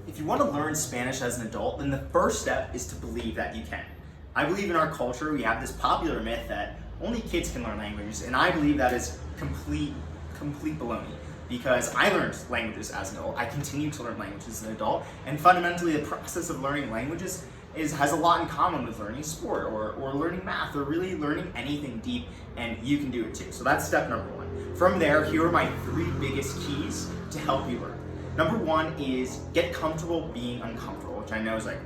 If you want to learn Spanish as an adult, then the first step is to believe that you can. I believe in our culture we have this popular myth that only kids can learn languages, and I believe that is complete baloney. Because I learned languages as an adult, I continue to learn languages as an adult, and fundamentally the process of learning languages has a lot in common with learning sport or learning math or really learning anything deep, and you can do it too. So that's step number one. From there, here are my 3 biggest keys to help you learn. Number 1 is get comfortable being uncomfortable, which I know is like,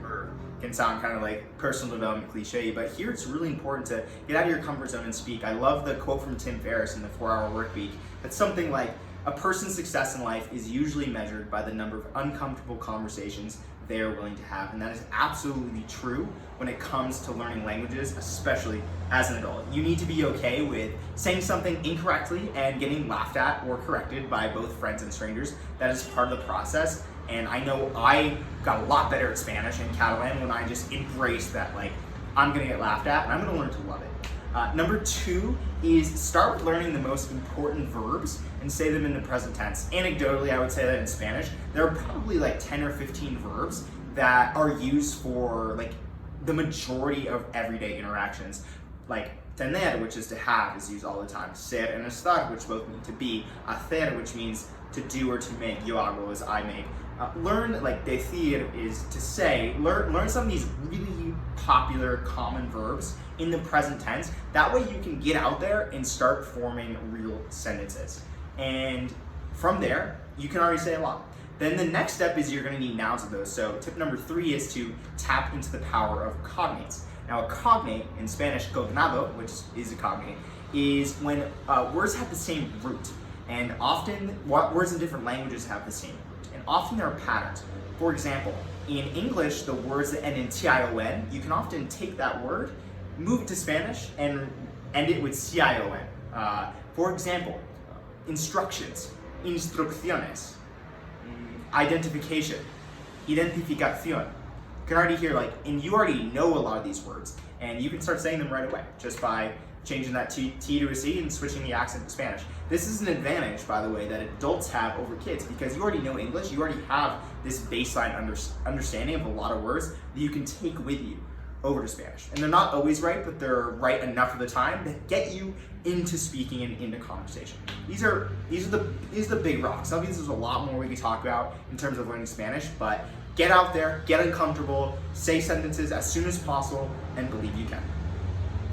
can sound kind of like personal development cliche, but here it's really important to get out of your comfort zone and speak. I love the quote from Tim Ferriss in the 4-Hour Workweek. It's something like, a person's success in life is usually measured by the number of uncomfortable conversations they are willing to have. And that is absolutely true when it comes to learning languages, especially as an adult. You need to be okay with saying something incorrectly and getting laughed at or corrected by both friends and strangers. That is part of the process. And I know I got a lot better at Spanish and Catalan when I just embraced that, like, I'm gonna get laughed at and I'm gonna learn to love it. Number 2 is start with learning the most important verbs and say them in the present tense. Anecdotally, I would say that in Spanish, there are probably like 10 or 15 verbs that are used for like the majority of everyday interactions. Like tener, which is to have, is used all the time. Ser and estar, which both mean to be. Hacer, which means to do or to make. Yo hago is I make. Learn, like decir is to say. Learn some of these really popular common verbs in the present tense. That way you can get out there and start forming real sentences. And from there, you can already say a lot. Then the next step is you're gonna need nouns of those. So tip number 3 is to tap into the power of cognates. Now a cognate, in Spanish, cognado, which is a cognate, is when words have the same root. And often, words in different languages have the same root. And often there are patterns. For example, in English, the words that end in tion, you can often take that word, move it to Spanish, and end it with cion. For example, instructions, instrucciones, identification, identificación. You can already hear, like, and you already know a lot of these words, and you can start saying them right away just by changing that T to a C and switching the accent to Spanish. This is an advantage, by the way, that adults have over kids because you already know English, you already have this baseline understanding of a lot of words that you can take with you over to Spanish. And they're not always right, but they're right enough of the time to get you into speaking and into conversation. These are the big rocks. Obviously there's a lot more we can talk about in terms of learning Spanish, but get out there, get uncomfortable, say sentences as soon as possible, and believe you can.